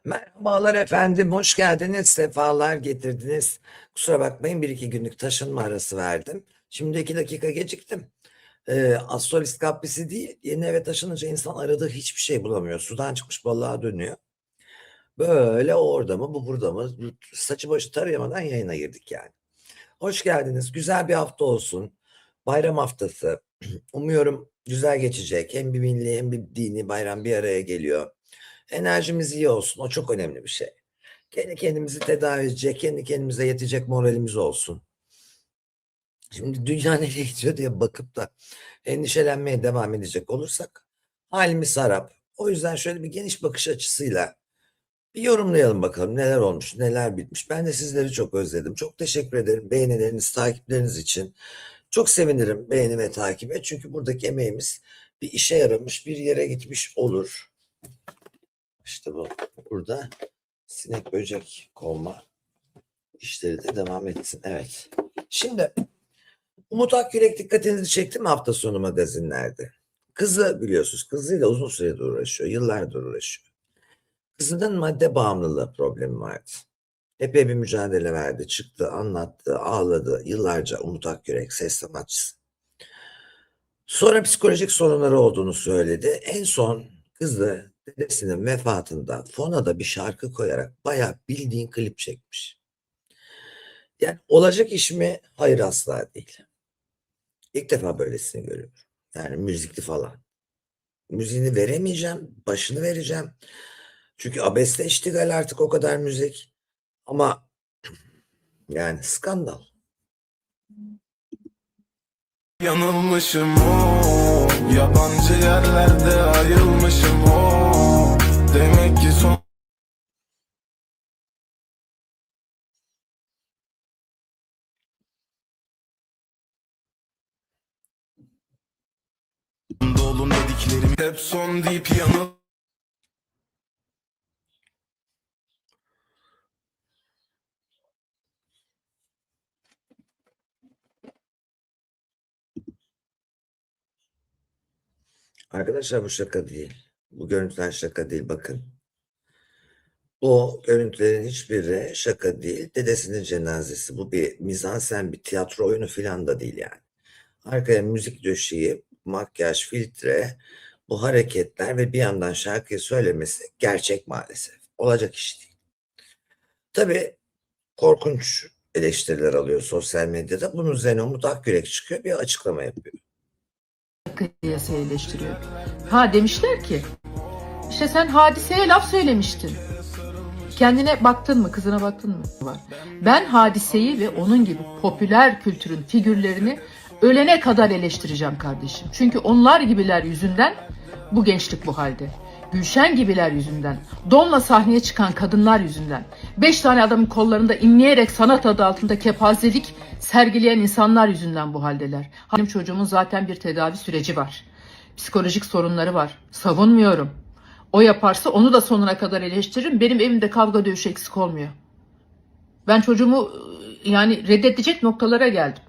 Merhabalar efendim, hoş geldiniz, sefalar getirdiniz. Kusura bakmayın bir iki günlük taşınma arası verdim. Şimdi 2 dakika geciktim. Astrolist kapısı değil, yeni eve taşınınca insan aradığı hiçbir şey bulamıyor. Sudan çıkmış balığa dönüyor. Böyle o orada mı, bu burada mı? Saçı başı tarayamadan yayına girdik yani. Hoş geldiniz, güzel bir hafta olsun. Bayram haftası. Umuyorum güzel geçecek. Hem bir milli hem bir dini bayram bir araya geliyor. Enerjimiz iyi olsun. O çok önemli bir şey. Kendi kendimizi tedavi edecek, kendi kendimize yetecek moralimiz olsun. Şimdi dünya nereye gidiyor diye bakıp da endişelenmeye devam edecek olursak halimiz harap. O yüzden şöyle bir geniş bakış açısıyla bir yorumlayalım bakalım neler olmuş, neler bitmiş. Ben de sizleri çok özledim. Çok teşekkür ederim beğenileriniz, takipleriniz için. Çok sevinirim beğeni ve takibe. Çünkü buradaki emeğimiz bir işe yaramış, bir yere gitmiş olur. İşte bu burada sinek böcek kovma işleri de devam etsin. Evet. Şimdi Umut Akgürek dikkatinizi çekti mi hafta sonu magazinlerde? Kızı biliyorsunuz. Kızıyla uzun süredir uğraşıyor. Yıllardır uğraşıyor. Kızının madde bağımlılığı problemi vardı. Epey bir mücadele verdi. Çıktı, anlattı, ağladı. Yıllarca Umut Akgürek ses sanatçısı. Sonra psikolojik sorunları olduğunu söyledi. En son kızı dedesinin vefatında fona da bir şarkı koyarak bayağı bildiğin klip çekmiş. Yani olacak iş mi? Hayır, asla değil. İlk defa böylesini görüyorum. Yani müzikli falan. Müziğini veremeyeceğim, başını vereceğim. Çünkü abesle iştigal artık o kadar müzik. Ama yani skandal. Yanılmışım o yabancı yerlerde ayılmışım o demek ki son dolu dediklerim hep son deyip yanıl Arkadaşlar bu şaka değil. Bu görüntüler şaka değil, bakın. Bu görüntülerin hiçbiri şaka değil. Dedesinin cenazesi. Bu bir mizansen, bir tiyatro oyunu falan da değil yani. Arkaya müzik döşeği, makyaj, filtre, bu hareketler ve bir yandan şarkıyı söylemesi gerçek maalesef. Olacak iş değil. Tabii korkunç eleştiriler alıyor sosyal medyada. Bunun üzerine Umut Akgürek çıkıyor, bir açıklama yapıyor. Kıyası eleştiriyor. Ha demişler ki işte sen Hadise'ye laf söylemiştin. Kendine baktın mı, kızına baktın mı? Var. Ben Hadise'yi ve onun gibi popüler kültürün figürlerini ölene kadar eleştireceğim kardeşim. Çünkü onlar gibiler yüzünden bu gençlik bu halde. Gülşen gibiler yüzünden, donla sahneye çıkan kadınlar yüzünden, 5 tane adamın kollarında inleyerek sanat adı altında kepazelik sergileyen insanlar yüzünden bu haldeler. Benim çocuğumun zaten bir tedavi süreci var. Psikolojik sorunları var. Savunmuyorum. O yaparsa onu da sonuna kadar eleştiririm. Benim evimde kavga dövüş eksik olmuyor. Ben çocuğumu yani reddedecek noktalara geldim.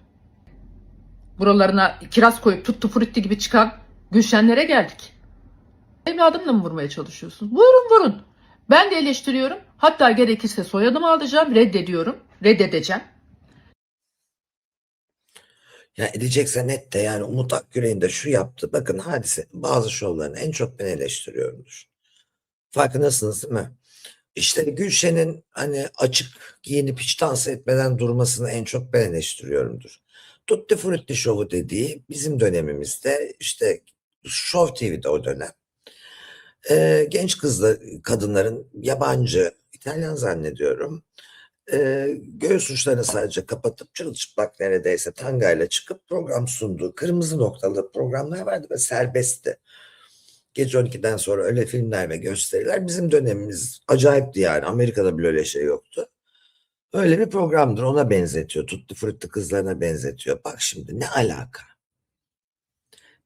Buralarına kiraz koyup tuttu frutti gibi çıkan Gülşenlere geldik. Evladımla mı vurmaya çalışıyorsunuz? Vurun vurun. Ben de eleştiriyorum. Hatta gerekirse soyadımı alacağım. Reddediyorum. Reddedeceğim. Ya edeceksen et de, yani Umut Akgürek'in de şu yaptı. Bakın Hadise bazı şovlarını en çok ben eleştiriyorumdur. Farkındasınız değil mi? İşte Gülşen'in hani açık giyinip hiç dans etmeden durmasını en çok ben eleştiriyorumdur. Tutti Frutti şovu dediği bizim dönemimizde, işte Show TV'de o dönem. Genç kızlar, kadınların yabancı, İtalyan zannediyorum. Göğüs uçlarını sadece kapatıp çırılçıplak neredeyse tangayla çıkıp program sunduğu kırmızı noktalı programlar vardı ve serbestti. Gece 12'den sonra öyle filmler ve gösteriler bizim dönemimiz acayipti yani. Amerika'da bile öyle şey yoktu. Öyle bir programdır, ona benzetiyor. Tutti Frutti kızlarına benzetiyor. Bak şimdi ne alaka?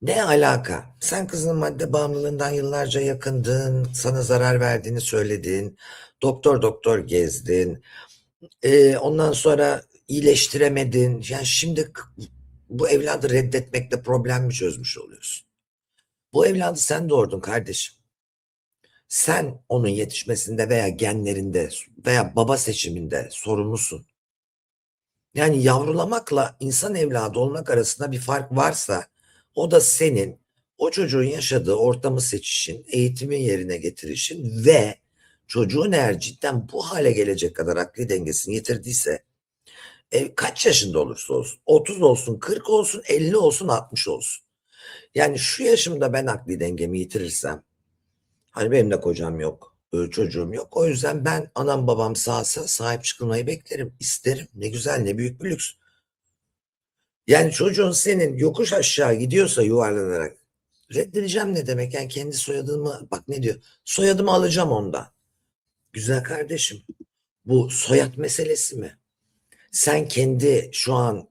Ne alaka? Sen kızın madde bağımlılığından yıllarca yakındın, sana zarar verdiğini söyledin, doktor doktor gezdin, ondan sonra iyileştiremedin. Yani şimdi bu evladı reddetmekle problem mi çözmüş oluyorsun? Bu evladı sen doğurdun kardeşim. Sen onun yetişmesinde veya genlerinde veya baba seçiminde sorumlusun. Yani yavrulamakla insan evladı olmak arasında bir fark varsa o da senin o çocuğun yaşadığı ortamı seçişin, eğitimin yerine getirişin ve çocuğun eğer cidden bu hale gelecek kadar akli dengesini yitirdiyse kaç yaşında olursa olsun 30 olsun 40 olsun 50 olsun 60 olsun. Yani şu yaşımda ben akli dengemi yitirirsem hani benim de kocam yok, çocuğum yok. O yüzden ben anam babam sağsa sahip çıkılmayı beklerim, isterim. Ne güzel, ne büyük bir lüks. Yani çocuğun senin yokuş aşağı gidiyorsa yuvarlanarak reddedeceğim ne demek? Yani kendi soyadımı bak ne diyor? Soyadımı alacağım ondan. Güzel kardeşim. Bu soyad meselesi mi? Sen kendi şu an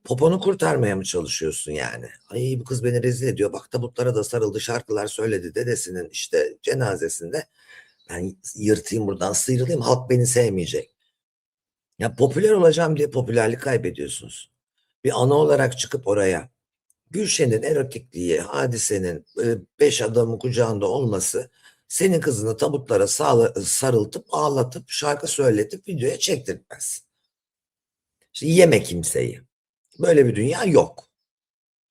poponu kurtarmaya mı çalışıyorsun yani? Ay bu kız beni rezil ediyor. Bak tabutlara da sarıldı, şarkılar söyledi dedesinin işte cenazesinde. Ben yırtayım buradan, sıyrılayım. Halk beni sevmeyecek. Ya popüler olacağım diye popülerlik kaybediyorsunuz. Bir ana olarak çıkıp oraya Gülşen'in erotikliği, Hadise'nin beş adamın kucağında olması senin kızını tabutlara sarıltıp ağlatıp şarkı söyletip videoya çektirmez. İşte yeme kimseyi. Böyle bir dünya yok.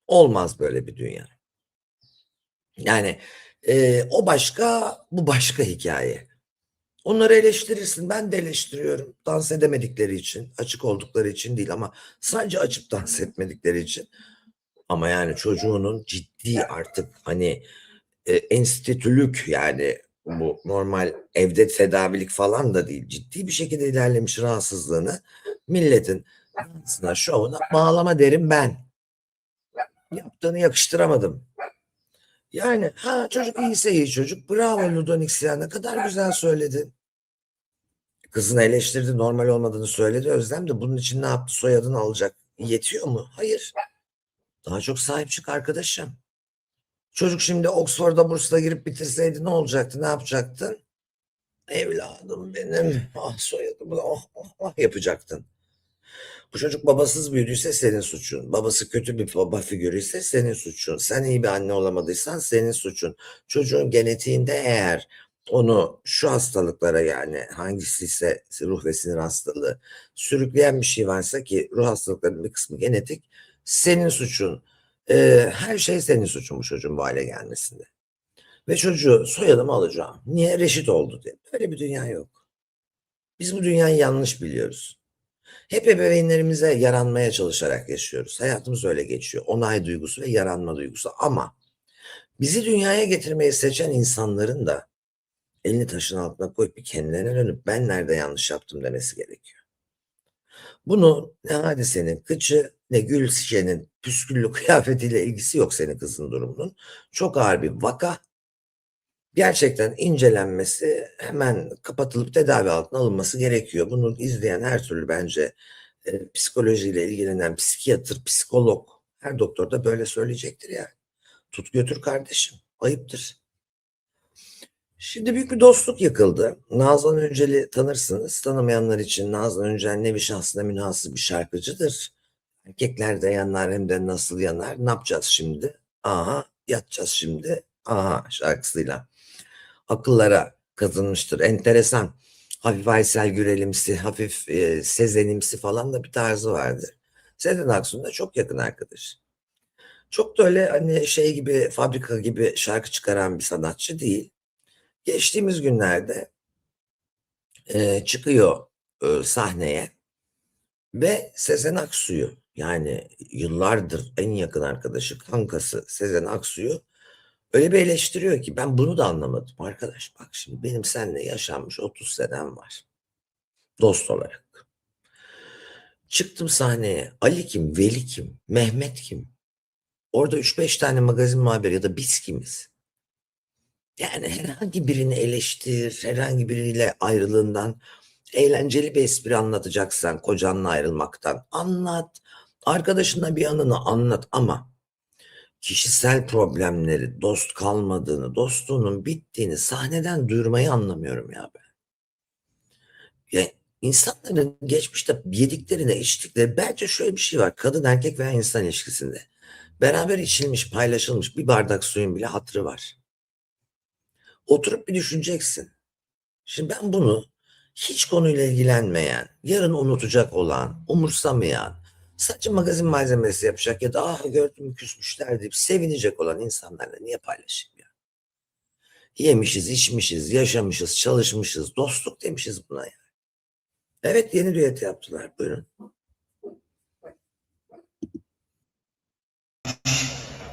Olmaz böyle bir dünya. Yani o başka, bu başka hikaye. Onları eleştirirsin. Ben de eleştiriyorum. Dans edemedikleri için, açık oldukları için değil ama sadece açıp dans etmedikleri için. Ama yani çocuğunun ciddi artık hani enstitülük yani bu normal evde tedavilik falan da değil. Ciddi bir şekilde ilerlemiş rahatsızlığını milletin dansına, şovuna bağlama derim ben. Yaptığını yakıştıramadım. Yani ha çocuk iyiyse iyi çocuk. Bravo Ludonix ya ne kadar güzel söyledin. Kızını eleştirdi, normal olmadığını söyledi. Özlem de bunun için ne yaptı? Soyadını alacak. Yetiyor mu? Hayır. Daha çok sahip çık arkadaşım. Çocuk şimdi Oxford'a bursla girip bitirseydi ne olacaktı? Ne yapacaktın? Evladım benim. Ah soyadımı oh, oh, oh yapacaktın. Bu çocuk babasız büyüdüyse senin suçun. Babası kötü bir baba figürü ise senin suçun. Sen iyi bir anne olamadıysan senin suçun. Çocuğun genetiğinde eğer onu şu hastalıklara yani hangisi ise ruh ve sinir hastalığı sürükleyen bir şey varsa ki ruh hastalıklarının bir kısmı genetik senin suçun. Her şey senin suçun bu çocuğun bu hale gelmesinde. Ve çocuğu soyadımı alacağım. Niye? Reşit oldu diye. Böyle bir dünya yok. Biz bu dünyayı yanlış biliyoruz. Hep ebeveynlerimize yaranmaya çalışarak yaşıyoruz. Hayatımız öyle geçiyor. Onay duygusu ve yaranma duygusu. Ama bizi dünyaya getirmeyi seçen insanların da elini taşın altına koyup bir kendilerine dönüp ben nerede yanlış yaptım demesi gerekiyor. Bunu ne Hadise'nin kıçı ne Gülşen'in püsküllü kıyafetiyle ilgisi yok senin kızın durumunun. Çok ağır bir vaka. Gerçekten incelenmesi hemen kapatılıp tedavi altına alınması gerekiyor. Bunu izleyen her türlü bence psikolojiyle ilgilenen psikiyatr, psikolog, her doktor da böyle söyleyecektir yani. Tut götür kardeşim, ayıptır. Şimdi büyük bir dostluk yıkıldı. Nazan Öncel'i tanırsınız. Tanımayanlar için Nazan Öncel nevi şahsına münhasır bir şarkıcıdır. Erkekler de yanar hem de nasıl yanar. Ne yapacağız şimdi? Aha yatacağız şimdi. Aha şarkısıyla akıllara kazınmıştır. Enteresan. Hafif Aysel Gürelimsi, hafif Sezenimsi falan da bir tarzı vardır. Sezen Aksu'nun da çok yakın arkadaş. Çok da öyle hani şey gibi fabrika gibi şarkı çıkaran bir sanatçı değil. Geçtiğimiz günlerde çıkıyor sahneye ve Sezen Aksu'yu yani yıllardır en yakın arkadaşı kankası Sezen Aksu'yu öyle bir eleştiriyor ki ben bunu da anlamadım arkadaş. Bak şimdi benim seninle yaşanmış 30 senem var. Dost olarak. Çıktım sahneye. Ali kim? Veli kim? Mehmet kim? Orada 3-5 tane magazin muhabiri ya da biz kimiz? Yani herhangi birini eleştir, herhangi biriyle ayrılığından eğlenceli bir espri anlatacaksan kocanla ayrılmaktan anlat. Arkadaşına bir anını anlat ama kişisel problemleri, dost kalmadığını, dostluğunun bittiğini sahneden duyurmayı anlamıyorum ya ben. Ya insanların geçmişte yediklerine, içtikleri bence şöyle bir şey var. Kadın erkek veya insan ilişkisinde. Beraber içilmiş, paylaşılmış bir bardak suyun bile hatırı var. Oturup bir düşüneceksin. Şimdi ben bunu hiç konuyla ilgilenmeyen, yarın unutacak olan, umursamayan, sadece magazin malzemesi yapacak ya da gördüm mü küsmüşler deyip sevinecek olan insanlarla niye paylaşayım ya? Yemişiz, içmişiz, yaşamışız, çalışmışız, dostluk demişiz buna ya. Evet, yeni düet yaptılar. Buyurun.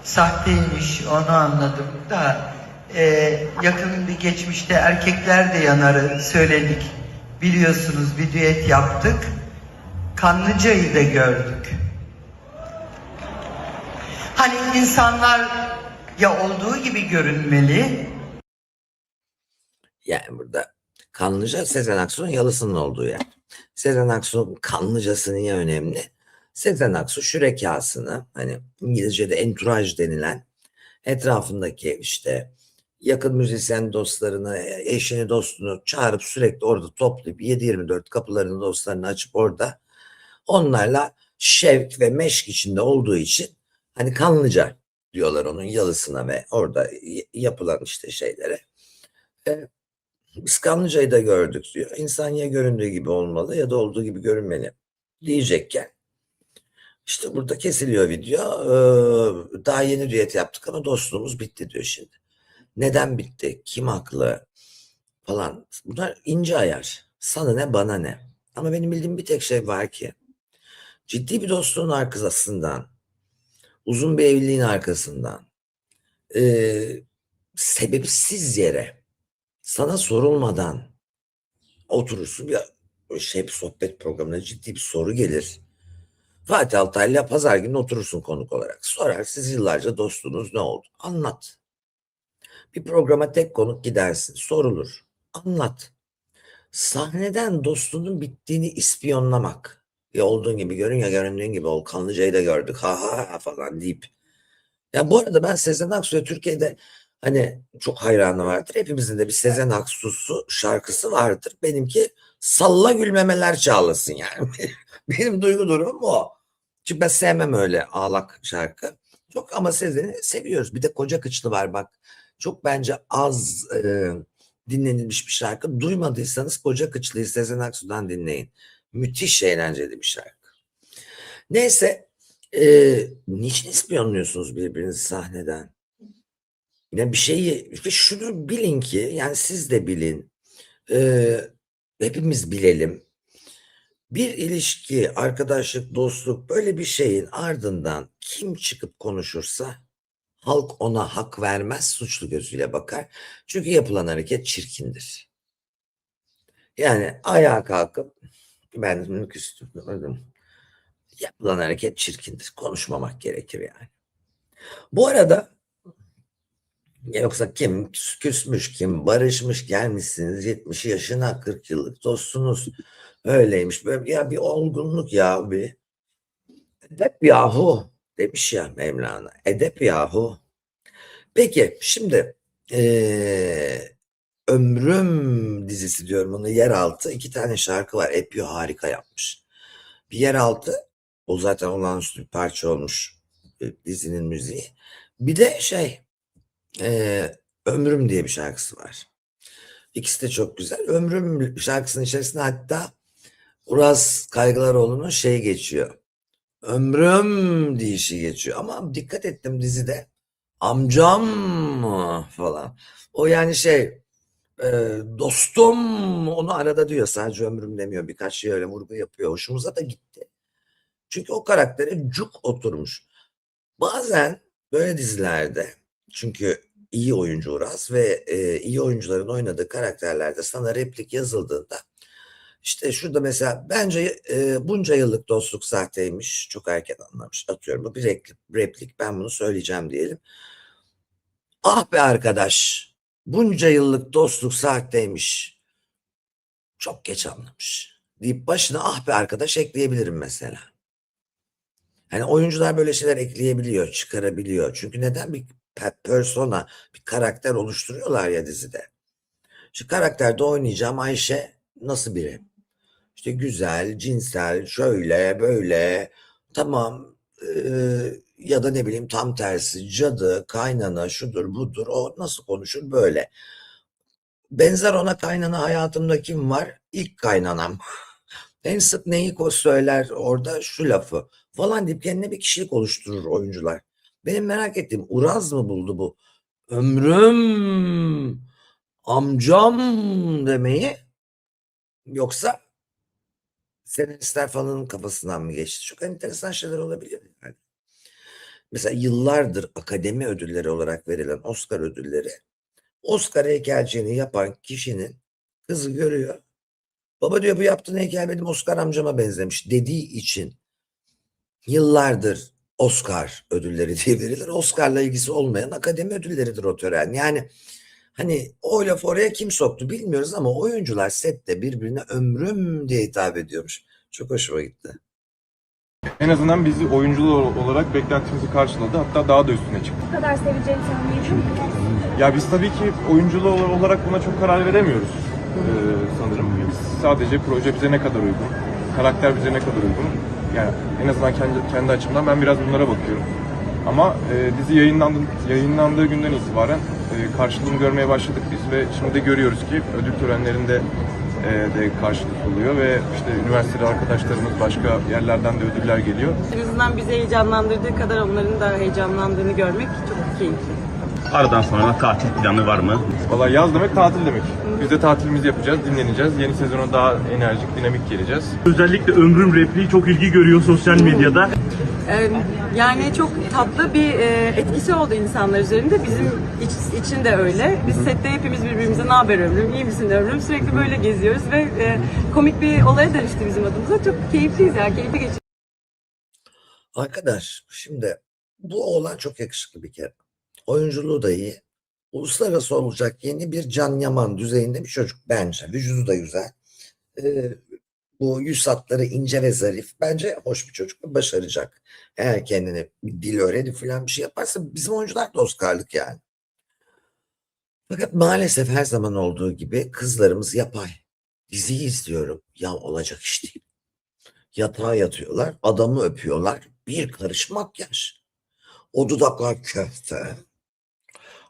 Sahteymiş, onu anladım da yakın bir geçmişte Erkekler de Yanar'ı söyledik. Biliyorsunuz bir düet yaptık. Kanlıca'yı da gördük. Hani insanlar ya olduğu gibi görünmeli. Yani burada Kanlıca Sezen Aksu'nun yalısının olduğu yer. Sezen Aksu'nun Kanlıcası niye önemli? Sezen Aksu şürekasını, hani İngilizce'de entourage denilen, etrafındaki işte yakın müzisyen dostlarını, eşini, dostunu çağırıp sürekli orada toplayıp 7/24 kapılarını, dostlarını açıp orada onlarla şevk ve meşk içinde olduğu için hani Kanlıca diyorlar onun yalısına ve orada yapılan işte şeylere. Biz Kanlıca'yı da gördük diyor. İnsan ya göründüğü gibi olmalı ya da olduğu gibi görünmeli diyecekken işte burada kesiliyor video. Daha yeni düet yaptık ama dostluğumuz bitti diyor şimdi. Neden bitti? Kim haklı? Falan. Bunlar ince ayar. Sana ne bana ne. Ama benim bildiğim bir tek şey var ki ciddi bir dostluğun arkasından, uzun bir evliliğin arkasından sebepsiz yere sana sorulmadan oturursun. Ya bir sohbet programına ciddi bir soru gelir. Fatih Altaylı'yla pazar günü oturursun konuk olarak. Sorar, siz yıllarca dostluğunuz ne oldu? Anlat. Bir programa tek konuk gidersin. Sorulur. Anlat. Sahneden dostluğunun bittiğini ispiyonlamak. Ya olduğun gibi görün ya göründüğün gibi ol. Kanlıca'yı da gördük. Ha ha ha falan deyip. Ya bu arada ben Sezen Aksu'ya Türkiye'de hani çok hayranı vardır. Hepimizin de bir Sezen Aksu'su şarkısı vardır. Benimki Salla Gülmemeler Çağlasın yani. Benim duygu durumum o. Çünkü ben sevmem öyle ağlak şarkı. Çok ama Sezen'i seviyoruz. Bir de Koca Kıçlı var bak. Çok bence az dinlenilmiş bir şarkı. Duymadıysanız Koca Kıçlı'yı Sezen Aksu'dan dinleyin. Müthiş eğlenceli bir şarkı. Neyse, niçin ispiyonluyorsunuz birbirinizi sahneden? Yani bir şeyi, şunu bilin ki, yani siz de bilin, hepimiz bilelim. Bir ilişki, arkadaşlık, dostluk böyle bir şeyin ardından kim çıkıp konuşursa halk ona hak vermez, suçlu gözüyle bakar. Çünkü yapılan hareket çirkindir. Yani ayağa kalkıp ben küstüm. Yapılan hareket çirkindir. Konuşmamak gerekir yani. Bu arada yoksa kim küsmüş, kim barışmış, gelmişsiniz 70 yaşına, 40 yıllık dostsunuz. Öyleymiş. Böyle ya bir olgunluk ya bir. Edep yahu demiş ya Mevlana. Edep yahu. Peki şimdi Ömrüm dizisi diyorum onu, Yeraltı. 2 tane şarkı var. Epyo harika yapmış. Bir Yeraltı, o zaten olağanüstü bir parça olmuş dizinin müziği. Bir de Ömrüm diye bir şarkısı var. İkisi de çok güzel. Ömrüm şarkısının içerisinde hatta Uraz Kaygılaroğlu'nun geçiyor. Ömrüm deyişi geçiyor. Ama dikkat ettim dizide. Amcam mı falan. O yani dostum onu arada diyor. Sadece ömrüm demiyor. Birkaç şey öyle vurgu yapıyor. Hoşumuza da gitti. Çünkü o karaktere cuk oturmuş. Bazen böyle dizilerde, çünkü iyi oyuncu Uraz ve iyi oyuncuların oynadığı karakterlerde sana replik yazıldığında işte şurada mesela bence bunca yıllık dostluk sahteymiş. Çok erken anlamış. Atıyorum bu bir replik, ben bunu söyleyeceğim diyelim. Ah be arkadaş, bunca yıllık dostluk sahteymiş. Çok geç anlamış deyip başına ah be arkadaş ekleyebilirim mesela. Yani oyuncular böyle şeyler ekleyebiliyor, çıkarabiliyor. Çünkü neden bir persona, bir karakter oluşturuyorlar ya dizide. Şu karakterde oynayacağım Ayşe nasıl biri? İşte güzel, cinsel, şöyle, böyle, tamam, ya da ne bileyim tam tersi, cadı, kaynana, şudur, budur, o nasıl konuşur böyle. Benzer ona kaynana hayatımda kim var? İlk kaynanam. En sık neyi söyler orada? Şu lafı falan deyip kendine bir kişilik oluşturur oyuncular. Benim merak ettiğim Uraz mı buldu bu ömrüm amcam demeyi, yoksa senaristler falanın kafasından mı geçti? Çok enteresan şeyler olabilir yani. Mesela yıllardır akademi ödülleri olarak verilen Oscar ödülleri, Oscar heykelciğini yapan kişinin kızı görüyor. Baba diyor, bu yaptığın heykel benim Oscar amcama benzemiş dediği için yıllardır Oscar ödülleri diye verilir. Oscar'la ilgisi olmayan akademi ödülleridir o tören. Yani hani o laf oraya kim soktu bilmiyoruz ama oyuncular sette birbirine ömrüm diye hitap ediyormuş. Çok hoşuma gitti. En azından bizi oyuncular olarak beklentimizi karşıladı. Hatta daha da üstüne çıktı. Bu kadar seveceğini tahmin ediyor musunuz? Ya biz tabii ki oyuncular olarak buna çok karar veremiyoruz sanırım. Biz sadece proje bize ne kadar uygun, karakter bize ne kadar uygun. Yani en azından kendi açımdan ben biraz bunlara bakıyorum. Ama dizi yayınlandığı günden itibaren karşılığını görmeye başladık biz ve şimdi de görüyoruz ki ödül törenlerinde de karşılık oluyor ve işte üniversitede arkadaşlarımız başka yerlerden de ödüller geliyor. En azından bizi heyecanlandırdığı kadar onların da heyecanlandığını görmek çok keyifli. Aradan sonra tatil planı var mı? Vallahi yaz demek tatil demek. Biz de tatilimizi yapacağız, dinleneceğiz. Yeni sezona daha enerjik, dinamik geleceğiz. Özellikle ömrüm repliği çok ilgi görüyor sosyal medyada. Yani çok tatlı bir etkisi oldu insanlar üzerinde. Bizim için de öyle. Biz sette hepimiz birbirimize ne haber ömrüm, iyi misin ömrüm sürekli böyle geziyoruz ve komik bir olaya dönüştü bizim adımıza. Çok keyifliyiz ya, keyifli geçiyoruz. Arkadaş şimdi bu oğlan çok yakışıklı bir kere. Oyunculuğu da iyi. Uluslararası olacak yeni bir Can Yaman düzeyinde bir çocuk bence. Vücudu da güzel. Bu yüz hatları ince ve zarif. Bence hoş bir çocuk ve başaracak. Eğer kendine bir dil öğrenip falan bir şey yaparsa bizim oyuncular da Oscar'lık yani. Fakat maalesef her zaman olduğu gibi kızlarımız yapay. Diziyi izliyorum. Ya olacak iş değil. Yatağa yatıyorlar, adamı öpüyorlar. Bir karış makyaj. O dudaklar köfte.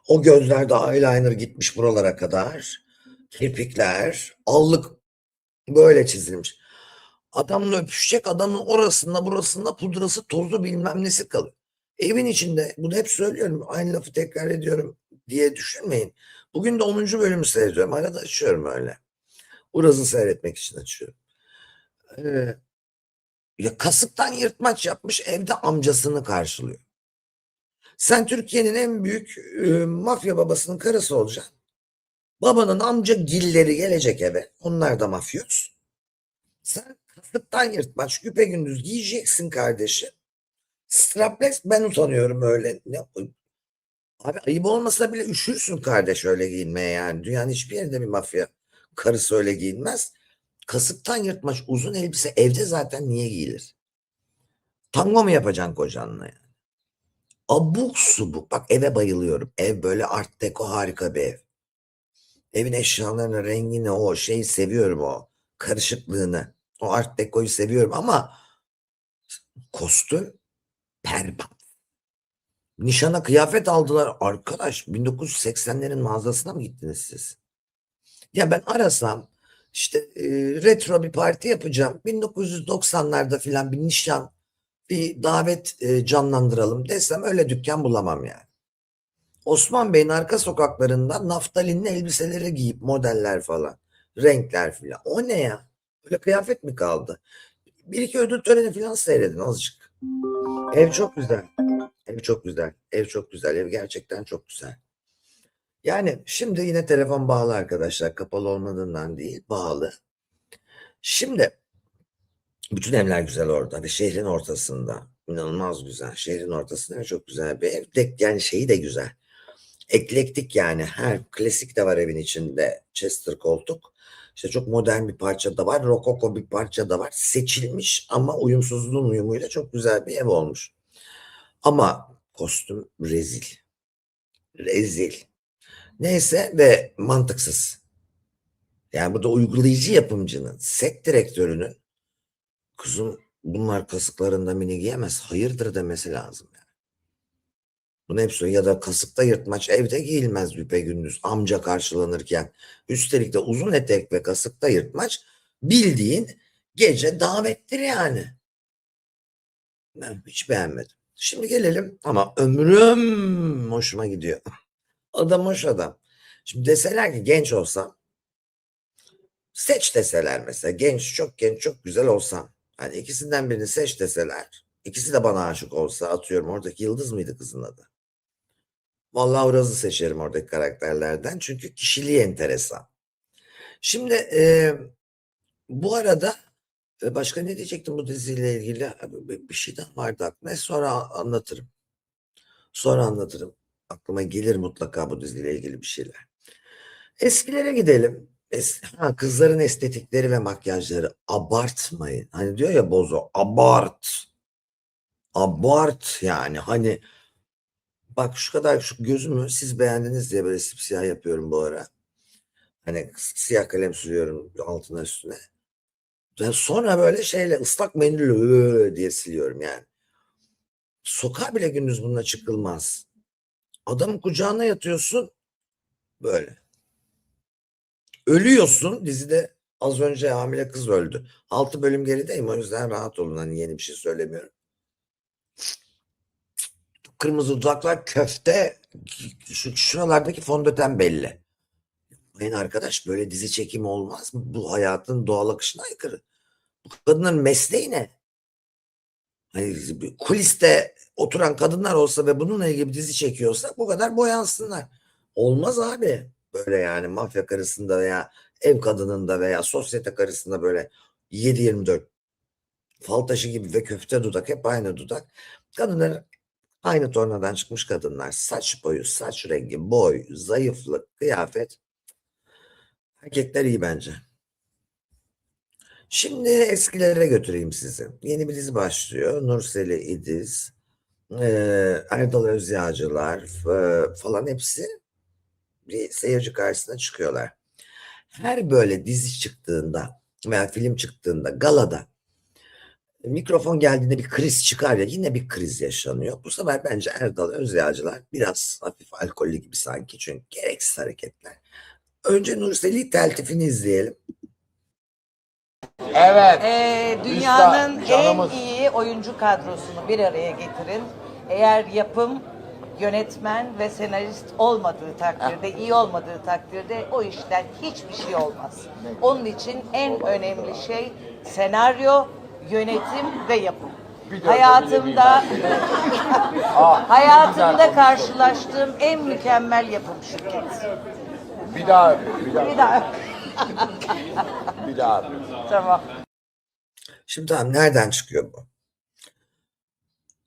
O gözlerde eyeliner gitmiş buralara kadar. Kirpikler, allık böyle çizilmiş. Adamla öpüşecek, adamın orasında burasında pudrası tozu bilmem nesi kalıyor. Evin içinde, bunu hep söylüyorum, aynı lafı tekrar ediyorum diye düşünmeyin. Bugün de 10. bölümü seyrediyorum. Arada açıyorum öyle. Uraz'ı seyretmek için açıyorum. Ya kasıktan yırtmaç yapmış, evde amcasını karşılıyor. Sen Türkiye'nin en büyük mafya babasının karısı olacaksın. Babanın amca gilleri gelecek eve. Onlar da mafyos. Sen kasıktan yırtmaç güpegündüz giyeceksin kardeşim. Strapless, ben utanıyorum öyle. Abi ayıp olmasa bile üşürsün kardeş öyle giyinmeye yani. Dünyanın hiçbir yerinde bir mafya karısı öyle giyinmez. Kasıktan yırtmaç uzun elbise evde zaten niye giyilir? Tango mu yapacaksın kocanla yani? Abuk subuk. Bak eve bayılıyorum. Ev böyle art deco harika bir ev. Evin eşyalarının rengini, o şeyi seviyorum, o karışıklığını. O art deco'yu seviyorum ama kostüm berbat. Nişana kıyafet aldılar. Arkadaş 1980'lerin mağazasına mı gittiniz siz? Ya ben arasam işte retro bir parti yapacağım. 1990'larda filan bir nişan, bir davet canlandıralım desem öyle dükkan bulamam yani. Osman Bey'in arka sokaklarında naftalinli elbiseleri giyip modeller falan, renkler filan. O ne ya? Öyle kıyafet mi kaldı? Bir iki ödül töreni filan seyredin azıcık. Ev çok güzel. Ev çok güzel. Ev çok güzel. Ev gerçekten çok güzel. Yani şimdi yine telefon bağlı arkadaşlar. Kapalı olmadığından değil, bağlı. Şimdi bütün evler güzel orada ve şehrin ortasında. İnanılmaz güzel. Şehrin ortasında ve çok güzel bir ev. Yani şeyi de güzel. Eklektik yani. Her klasik de var evin içinde. Chester koltuk. İşte çok modern bir parça da var. Rokoko bir parça da var. Seçilmiş ama uyumsuzluğun uyumuyla çok güzel bir ev olmuş. Ama kostüm rezil. Rezil. Neyse ve mantıksız. Yani burada uygulayıcı yapımcının, set direktörünün kızım bunlar kasıklarında mini giyemez, hayırdır demesi lazım. Yani. Bunu hep söylüyor. Ya da kasıkta yırtmaç evde giyilmez gündüz amca karşılanırken. Üstelik de uzun etek ve kasıkta yırtmaç bildiğin gece davettir yani. Ben hiç beğenmedim. Şimdi gelelim ama ömrüm hoşuma gidiyor. Adam hoş adam. Şimdi deseler ki genç olsam seç deseler mesela genç çok genç çok güzel olsam hani ikisinden birini seç deseler ikisi de bana aşık olsa atıyorum oradaki Yıldız mıydı kızın adı? Vallahi Uraz'ı seçerim oradaki karakterlerden çünkü kişiliği enteresan. Şimdi bu arada başka ne diyecektim bu diziyle ilgili? Bir şeyden vardı aklımda. Sonra anlatırım. Sonra anlatırım. Aklıma gelir mutlaka bu diziyle ilgili bir şeyler. Eskilere gidelim. Kızların estetikleri ve makyajları abartmayın. Hani diyor ya Bozo abart. Abart yani hani bak şu kadar şu gözümü siz beğendiniz diye böyle siyah yapıyorum bu ara. Hani siyah kalem sürüyorum altına üstüne. Ben sonra böyle şeyle ıslak mendille diye siliyorum yani. Sokağa bile gündüz bununla çıkılmaz. Adamın kucağına yatıyorsun böyle. Ölüyorsun dizide az önce hamile kız öldü. 6 bölüm gerideyim o yüzden rahat olun hani yeni bir şey söylemiyorum. Kırmızı dudaklar köfte şuralardaki fondöten belli. Benim arkadaş böyle dizi çekimi olmaz mı? Bu hayatın doğal akışına aykırı. Bu kadınların mesleği ne? Hani kuliste oturan kadınlar olsa ve bununla ilgili bir dizi çekiyorsa bu kadar boyansınlar. Olmaz abi. Böyle yani mafya karısında veya ev kadınında veya sosyete karısında böyle 7-24 fal taşı gibi ve köfte dudak hep aynı dudak. Kadınlar aynı tornadan çıkmış kadınlar. Saç boyu, saç rengi, boy, zayıflık, kıyafet. Erkekler iyi bence. Şimdi eskilere götüreyim sizi. Yeni bir dizi başlıyor. Nurseli İdiz, Erdal Özyağcılar falan hepsi bir seyirci karşısına çıkıyorlar. Her böyle dizi çıktığında veya film çıktığında galada mikrofon geldiğinde bir kriz çıkar ya yine bir kriz yaşanıyor. Bu sefer bence Erdal Özyağcılar biraz hafif alkollü gibi sanki çünkü gereksiz hareketler. Önce Nurseli teltifini izleyelim. Evet. Dünyanın Üstad, canımız. en iyi oyuncu kadrosunu bir araya getirin. Eğer yapım, yönetmen ve senarist olmadığı takdirde, iyi olmadığı takdirde o işten hiçbir şey olmaz. Onun için en önemli şey senaryo, yönetim ve yapım. Hayatımda hayatımda karşılaştığım en mükemmel yapım şirketi. Bir daha, Bir daha. bir daha. Tamam. Şimdi tamam nereden çıkıyor bu?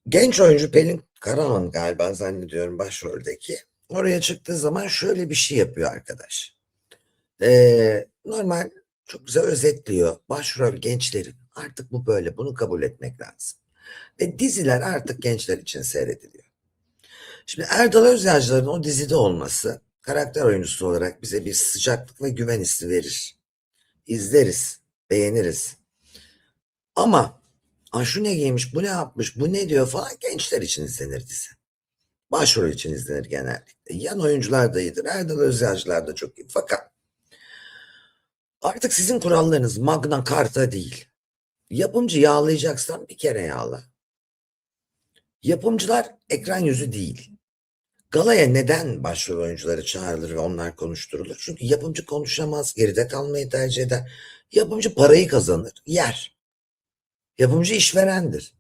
Genç oyuncu Pelin Karaman galiba zannediyorum başroldeki. Oraya çıktığı zaman şöyle bir şey yapıyor arkadaş. Normal çok güzel özetliyor. Başrol gençlerin. Artık bu böyle. Bunu kabul etmek lazım. Ve diziler artık gençler için seyrediliyor. Şimdi Erdal Özyağcılar'ın o dizide olması karakter oyuncusu olarak bize bir sıcaklık ve güven hissi verir. İzleriz, beğeniriz. Ama şu ne giymiş, bu ne yapmış, bu ne diyor falan gençler için izlenir dizi. Başrol için izlenir genellikle. Yan oyuncular da iyidir. Erdal Özyağcılar da çok iyi. Fakat artık sizin kurallarınız Magna Carta değil. Yapımcı yağlayacaksan bir kere yağla. Yapımcılar ekran yüzü değil. Galaya neden başrol oyuncuları çağrılır ve onlar konuşturulur? Çünkü yapımcı konuşamaz, geride kalmayı tercih eder. Yapımcı parayı kazanır, yer. Yapımcı işverendir.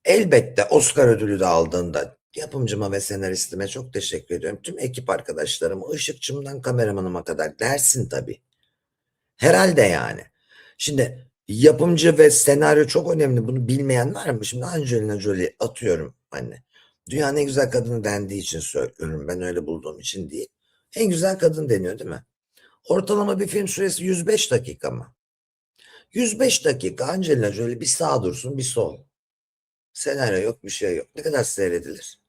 Elbette Oscar ödülü de aldığında yapımcıma ve senaristime çok teşekkür ediyorum. Tüm ekip arkadaşlarıma, ışıkçımdan kameramanıma kadar dersin tabii. Herhalde yani. Şimdi yapımcı ve senaryo çok önemli. Bunu bilmeyen var mı? Şimdi Angelina Jolie atıyorum anne. Dünyanın en güzel kadını dendiği için söylüyorum. Ben öyle bulduğum için değil. En güzel kadın deniyor değil mi? Ortalama bir film süresi 105 dakika mı? 105 dakika Angelina Jolie bir sağ dursun bir sol. Senaryo yok bir şey yok. Ne kadar seyredilir?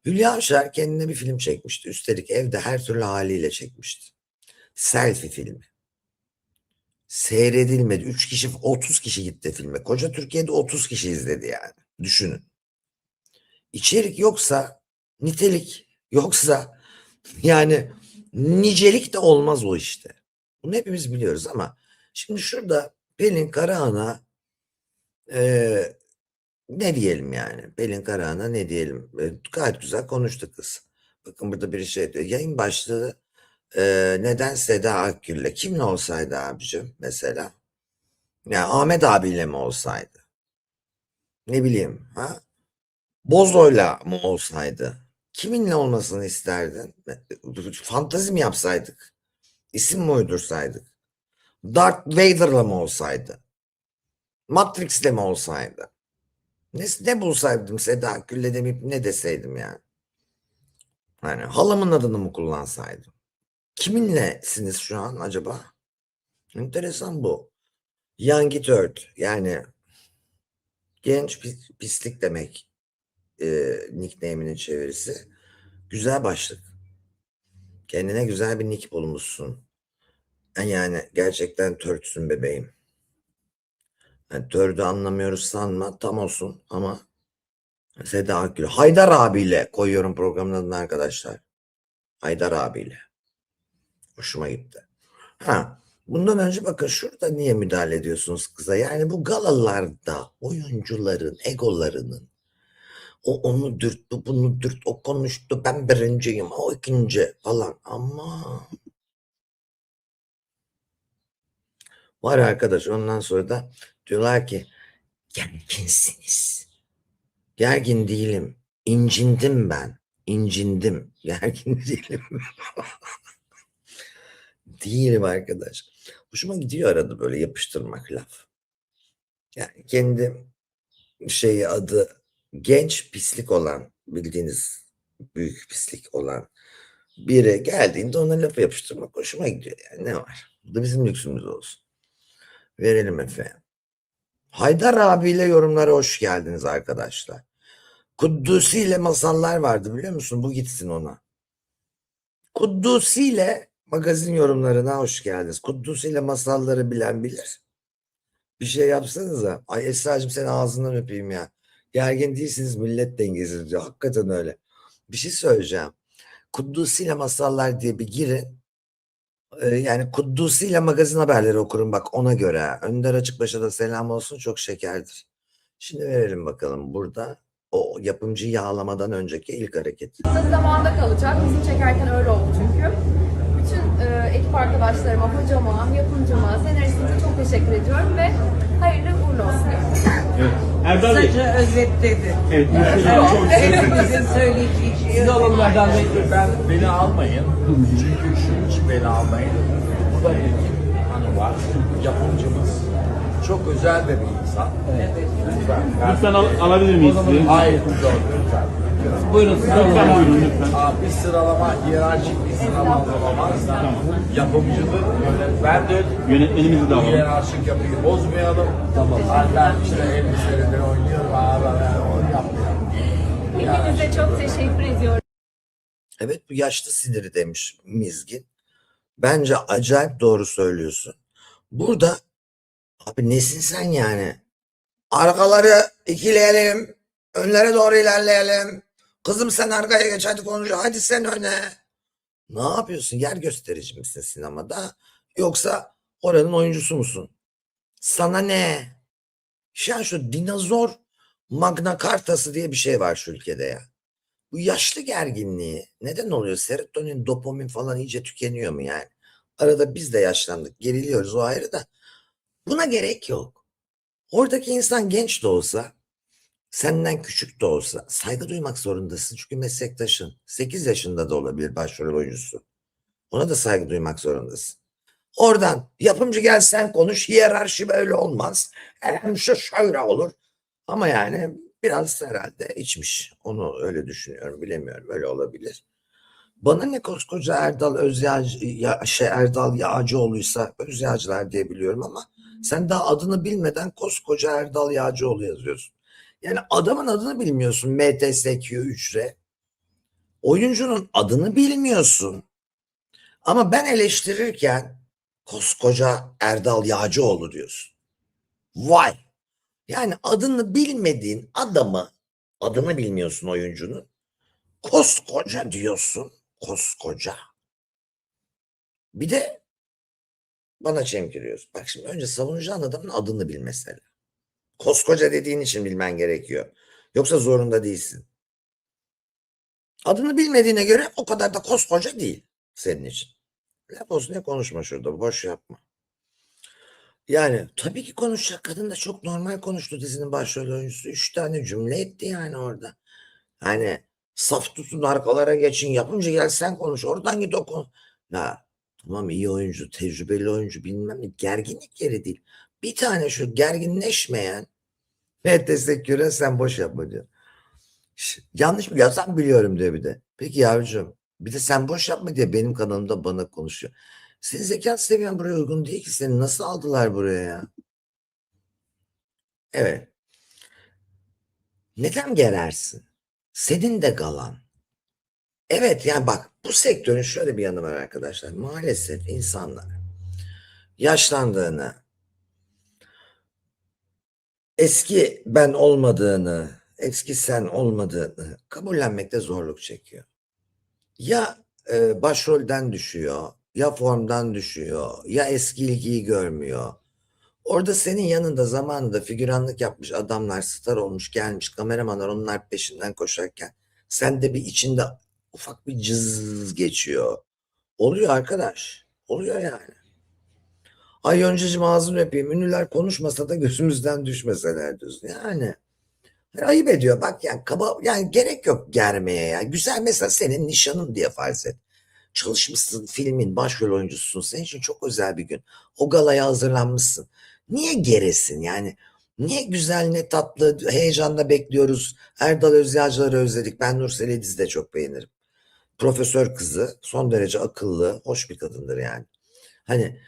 Hülya Avşar kendine bir film çekmişti. Üstelik evde her türlü haliyle çekmişti. Selfie filmi. Seyredilmedi. 3 kişi 30 kişi gitti filme. Koca Türkiye'de 30 kişi izledi yani. Düşünün. içerik yoksa, nitelik yoksa yani nicelik de olmaz o işte. Bunu hepimiz biliyoruz ama şimdi şurada Pelin Karahan'a ne diyelim yani? Pelin Karahan'a ne diyelim? Gayet güzel konuştu kız. Bakın burada bir şey diyor. Yayın başlığı neden Seda Akgül'le? Kimle olsaydı abicim mesela? Yani Ahmet abiyle mi olsaydı? Ne bileyim ha? Bozo'yla mı olsaydı? Kiminle olmasını isterdin? Fantezi mi yapsaydık? İsim mi uydursaydık? Darth Vader'la mı olsaydı? Matrix'le mi olsaydı? Ne bulsaydım Seda Akgül'le demeyip ne deseydim yani? Hani halamın adını mı kullansaydım? Kiminlesiniz şu an acaba? Enteresan bu. Young at Earth yani genç pislik demek nickname'inin çevirisi. Güzel başlık. Kendine güzel bir nick bulmuşsun. Yani gerçekten törtsün bebeğim. Yani tördü anlamıyoruz sanma tam olsun ama Seda Akgül. Haydar abiyle koyuyorum programın adını arkadaşlar. Haydar abiyle. Hoşuma gitti. Ha, bundan önce bakın şurada niye müdahale ediyorsunuz kıza? Yani bu galalarda oyuncuların egolarının o onu dürttü, bunu dürttü, o konuştu, ben birinciyim, o ikinci falan. Ama var arkadaş ondan sonra da diyorlar ki gerginsiniz. Gergin değilim. İncindim ben. İncindim. Gergin değilim. Değilim arkadaş. Hoşuma gidiyor arada böyle yapıştırmak laf. Yani kendi adı genç pislik olan bildiğiniz büyük pislik olan biri geldiğinde ona laf yapıştırmak hoşuma gidiyor. Yani ne var? Bu da bizim lüksümüz olsun. Verelim efendim. Haydar abiyle yorumlara hoş geldiniz arkadaşlar. Kuddusi ile masallar vardı biliyor musun? Bu gitsin ona. Kuddusi ile magazin yorumlarına hoş geldiniz. Kuddusi ile masalları bilen bilir. Bir şey yapsanıza. Ay Esra'cığım sen ağzından öpeyim ya. Gergin değilsiniz millet dengesiz diyor. Hakikaten öyle. Bir şey söyleyeceğim. Kuddusi ile masallar diye bir girin. Yani Kuddusi ile magazin haberleri okurum bak ona göre. Önder Açıkbaş'a da selam olsun çok şekerdir. Şimdi verelim bakalım burada o yapımcıyı yağlamadan önceki ilk hareket. Kısa zamanda kalacak. Bizim çekerken öyle oldu çünkü. Bütün ekip arkadaşlarıma, hocama, yapımcıma, senaristimize çok teşekkür ediyorum ve hayırlı uğurlu olsun diyorum. Erdal Bey. Kısaca özetledi. Evet. Bizim söyleyeceği şey Siz alın Erdal Bey. Beni almayın. Çünkü şu hiç beni almayın. Burada Elkin Hanım var. Yapımcımız. Çok özel de bir insan. Lütfen alabilir miyiz? Hayır, lütfen. Buyurun. Lütfen buyurun lütfen. Bir sıralama, hiyerarşik bir sıralama olamaz. Yapımcıdır, yönetmendir. Yönetmenimizi de Bu alalım. hiyerarşik yapıyı bozmayalım. Tamam. Ben işte elbiselerini oynuyorum. Onu yapmayalım. Hepinize çok teşekkür ediyorum. Evet bu yaşlı siniri demiş Mizgin. Bence acayip doğru söylüyorsun. Burada abi nesin sen yani? Arkaları ikileyelim. Önlere doğru ilerleyelim. Kızım sen arkaya geç hadi konuş. Hadi sen öne. Ne yapıyorsun? Yer gösterici misin sinemada? Yoksa oranın oyuncusu musun? Sana ne? Şu dinozor Magna Carta'sı diye bir şey var şu ülkede ya. Bu yaşlı gerginliği neden oluyor? Serotonin, dopamin falan iyice tükeniyor mu yani? Arada biz de yaşlandık, geriliyoruz o ayrı da. Buna gerek yok. Oradaki insan genç de olsa, senden küçük de olsa saygı duymak zorundasın. Çünkü meslektaşın 8 yaşında da olabilir başrol oyuncusu. Ona da saygı duymak zorundasın. Oradan yapımcı gel sen konuş, hiyerarşi böyle olmaz. Hem şu şöyle olur. Ama yani biraz herhalde içmiş. Onu öyle düşünüyorum. Bilemiyorum. Öyle olabilir. Bana ne koskoca Erdal Erdal Yağcıoğlu'ysa Özyağcılar diye biliyorum ama sen daha adını bilmeden koskoca Erdal Yağcıoğlu yazıyorsun. Yani adamın adını bilmiyorsun. MTSQ3R. Oyuncunun adını bilmiyorsun. Ama ben eleştirirken koskoca Erdal Yağcıoğlu diyorsun. Vay! Yani adını bilmediğin adamı Adını bilmiyorsun oyuncunun. Koskoca diyorsun. Koskoca. Bir de bana çemkiriyorsun. Bak şimdi önce savunacağın adamın adını bil mesela. Koskoca dediğin için bilmen gerekiyor. Yoksa zorunda değilsin. Adını bilmediğine göre o kadar da koskoca değil senin için. Laf olsun diye konuşma şurada. Boş yapma. Yani tabii ki konuşacak. Kadın da çok normal konuştu, dizinin başrol oyuncusu. 3 tane cümle etti yani orada. Hani saf tutun, arkalara geçin, yapınca gel sen konuş. Oradan git o konu. Ya tamam, iyi oyuncu, tecrübeli oyuncu, bilmem ne. Gerginlik yeri değil. Bir tane şu gerginleşmeyen ve teşekküre sen boş yapma diyor. Yanlış biliyorsam biliyorum diyor bir de. Peki yavrucuğum, bir de sen boş yapma diye benim kanalımda bana konuşuyor. Senin zekat seviyen buraya uygun değil ki. Seni nasıl aldılar buraya ya? Evet. Neden gerersin? Senin de galan. Evet, yani bak, bu sektörün şöyle bir yanı var arkadaşlar. Maalesef insanlar yaşlandığını, eski ben olmadığını, eski sen olmadığını kabullenmekte zorluk çekiyor. Ya başrolden düşüyor, ya formdan düşüyor, ya eski ilgiyi görmüyor. Orada senin yanında zamanında figüranlık yapmış adamlar, star olmuş, gelmiş, kameramanlar onlar peşinden koşarken sen de bir içinde ufak bir cız geçiyor. Oluyor arkadaş. Oluyor yani. Ay Yoncacığım, ağzını öpeyim. Ünlüler konuşmasa da gözümüzden düşmeseler diyorsun. Yani ayıp ediyor. Bak yani kaba, yani gerek yok germeye ya. Güzel, mesela senin nişanın diye farz et. Çalışmışsın, filmin başrol oyuncususun. Senin için çok özel bir gün. O galaya hazırlanmışsın. Niye geresin yani? Niye güzel, ne tatlı, heyecanla bekliyoruz. Erdal Özyağcılar'ı özledik. Ben Nursel Ediz'i de çok beğenirim. Profesör kızı, son derece akıllı, hoş bir kadındır yani. Hani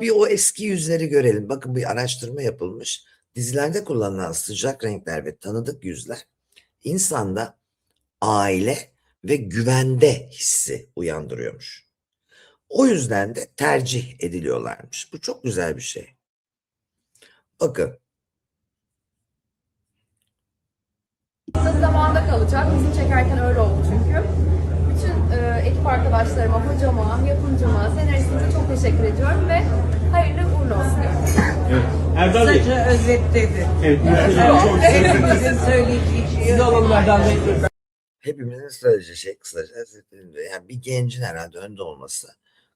bir o eski yüzleri görelim. Bakın, bir araştırma yapılmış. Dizilerde kullanılan sıcak renkler ve tanıdık yüzler insanda aile ve güvende hissi uyandırıyormuş. O yüzden de tercih ediliyorlarmış. Bu çok güzel bir şey. Bakın. Kısa zamanda kalacak. Bizim çekerken öyle oldu çünkü. Bütün ekip arkadaşlarıma, hocama, yapımcıma, senaristimize çok teşekkür ediyorum ve hayırlı uğurlu olsun diyorum. Erdal Bey. Kısaca özetledi. Evet, çok Hepimizin söyleyeceği şey yok. Hepimizin söyleyeceği şey kısaca özetledim diyor. Yani bir gencin herhalde önde olması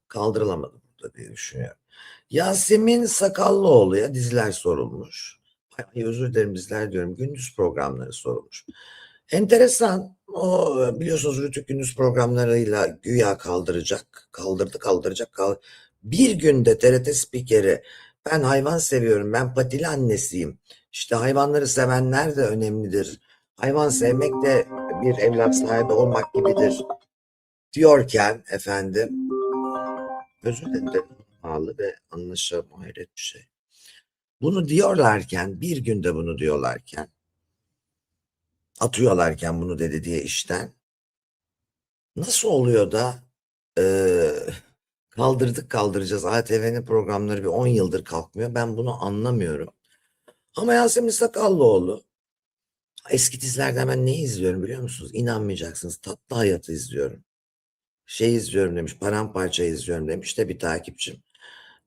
kaldırılamadı burada diye düşünüyorum. Yasemin Sakallıoğlu'ya diziler sorulmuş. Ay, özür dilerim, diziler diyorum. Gündüz programları sorulmuş. Enteresan. O biliyorsunuz Rütük gündüz programlarıyla güya kaldıracak. Kaldıracak. Bir günde TRT spikeri, ben hayvan seviyorum, ben patili annesiyim. İşte hayvanları sevenler de önemlidir. Hayvan sevmek de bir evlat sahibi olmak gibidir diyorken efendim, özür dilerim, pahalı ve anlaşılma hayret bir şey. Bunu diyorlarken, bir günde bunu diyorlarken, atıyorlarken bunu dedi diye işten, nasıl oluyor da kaldıracağız. ATV'nin programları bir 10 yıldır kalkmıyor. Ben bunu anlamıyorum. Ama Yasemin Sakallıoğlu, eski dizilerden ben ne izliyorum biliyor musunuz? İnanmayacaksınız. Tatlı Hayat'ı izliyorum. İzliyorum demiş. Paramparça izliyorum demiş de bir takipçim.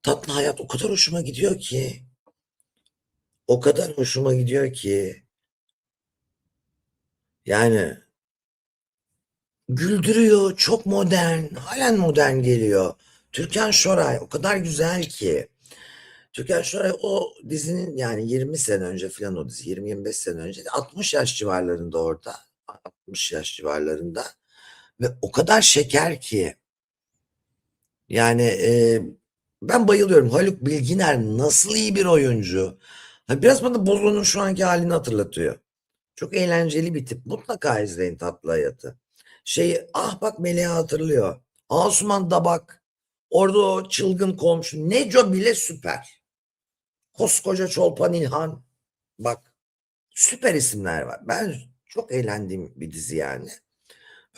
Tatlı Hayat o kadar hoşuma gidiyor ki. O kadar hoşuma gidiyor ki. Yani güldürüyor. Çok modern. Halen modern geliyor. Türkan Şoray o kadar güzel ki. Türkan Şoray o dizinin, yani 20 sene önce falan, o dizi 20-25 sene önce, 60 yaş civarlarında orada. 60 yaş civarlarında. Ve o kadar şeker ki. Yani ben bayılıyorum. Haluk Bilginer nasıl iyi bir oyuncu. Biraz bana Bozo'nun şu anki halini hatırlatıyor. Çok eğlenceli bir tip. Mutlaka izleyin Tatlı Hayatı. Bak Melih'i hatırlıyor. Asuman Dabak. Orada o çılgın komşu. Neco bile süper. Koskoca Çolpan İlhan. Bak, süper isimler var. Ben çok eğlendiğim bir dizi yani.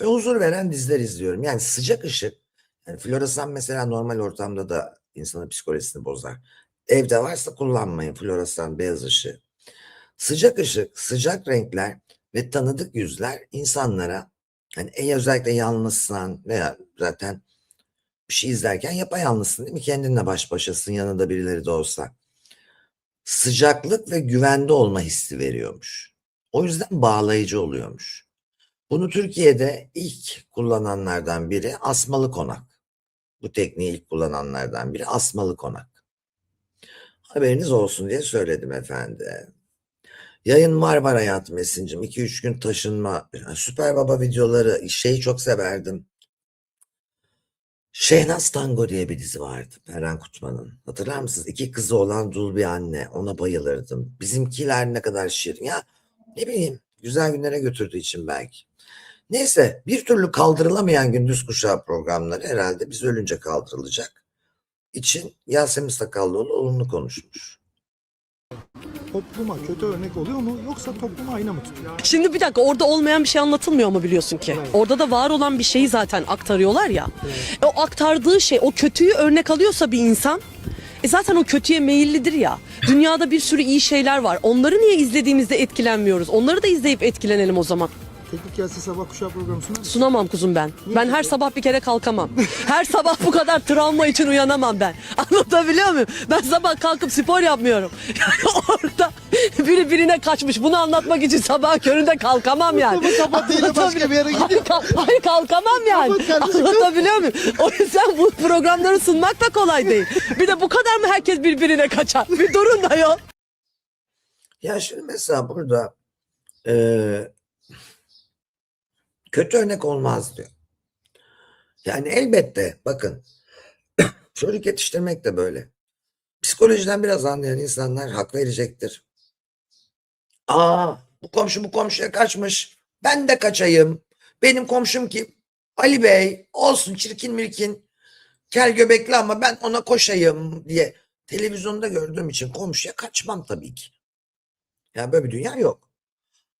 Ve huzur veren diziler izliyorum. Yani Sıcak Işık. Yani floresan mesela normal ortamda da insanın psikolojisini bozar. Evde varsa kullanmayın floresan, beyaz ışığı. Sıcak ışık, sıcak renkler ve tanıdık yüzler insanlara, hani özellikle yalnızsan veya zaten bir şey izlerken yapayalnızsın değil mi? Kendinle baş başasın, yanında birileri de olsa. Sıcaklık ve güvende olma hissi veriyormuş. O yüzden bağlayıcı oluyormuş. Bunu Türkiye'de ilk kullananlardan biri Asmalı Konak. Bu tekniği ilk kullananlardan biri Asmalı Konak. Haberiniz olsun diye söyledim efendim. Yayın var hayatım Esin'cim. 2-3 gün taşınma. Süper Baba videoları şeyi çok severdim. Şehnaz Tango diye bir dizi vardı. Eren Kutman'ın. Hatırlar mısınız? 2 kızı olan dul bir anne. Ona bayılırdım. Bizimkiler ne kadar şirin. Ya ne bileyim güzel günlere götürdüğü için belki. Neyse bir türlü kaldırılamayan gündüz kuşağı programları herhalde biz ölünce kaldırılacak. İçin Yasemin Sakallıoğlu olumlu konuşmuş. Topluma kötü örnek oluyor mu yoksa topluma ayna mı tutuyor? Şimdi bir dakika, orada olmayan bir şey anlatılmıyor mu biliyorsun ki? Orada da var olan bir şeyi zaten aktarıyorlar ya. O aktardığı şey, o kötüyü örnek alıyorsa bir insan, zaten o kötüye meyillidir ya. Dünyada bir sürü iyi şeyler var. Onları niye izlediğimizde etkilenmiyoruz? Onları da izleyip etkilenelim o zaman. Teknik Gelse Sabah Kuşağı programı sunar mısın? Sunamam kuzum ben. Ben her sabah bir kere kalkamam. Her sabah bu kadar travma için uyanamam ben. Anlatabiliyor muyum? Ben sabah kalkıp spor yapmıyorum. Yani orada biri birine kaçmış. Bunu anlatmak için sabah köründe kalkamam yani. Kapatıyla başka bir yere gidiyor. Hayır kalkamam yani. Anlatabiliyor muyum? O yüzden bu programları sunmak da kolay değil. Bir de bu kadar mı herkes birbirine kaçar? Bir durun da yok. Ya şimdi mesela burada kötü örnek olmaz diyor. Yani elbette bakın çocuk yetiştirmek de böyle. Psikolojiden biraz anlayan insanlar hak verecektir. Bu komşu bu komşuya kaçmış. Ben de kaçayım. Benim komşum kim? Ali Bey olsun çirkin mirkin. Kel göbekli ama ben ona koşayım diye televizyonda gördüğüm için komşuya kaçmam tabii ki. Yani böyle bir dünya yok.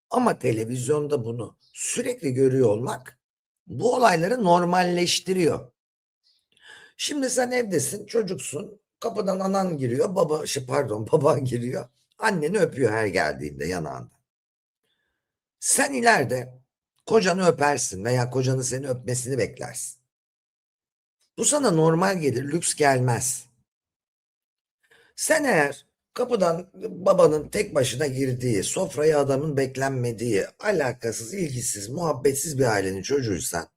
Ama televizyonda bunu sürekli görüyor olmak bu olayları normalleştiriyor. Şimdi sen evdesin, çocuksun, kapıdan anan giriyor, baban giriyor, anneni öpüyor her geldiğinde yanağında. Sen ileride kocanı öpersin veya kocanın seni öpmesini beklersin. Bu sana normal gelir, lüks gelmez. Sen eğer kapıdan babanın tek başına girdiği, sofraya adamın beklenmediği, alakasız, ilgisiz, muhabbetsiz bir ailenin çocuğuysan,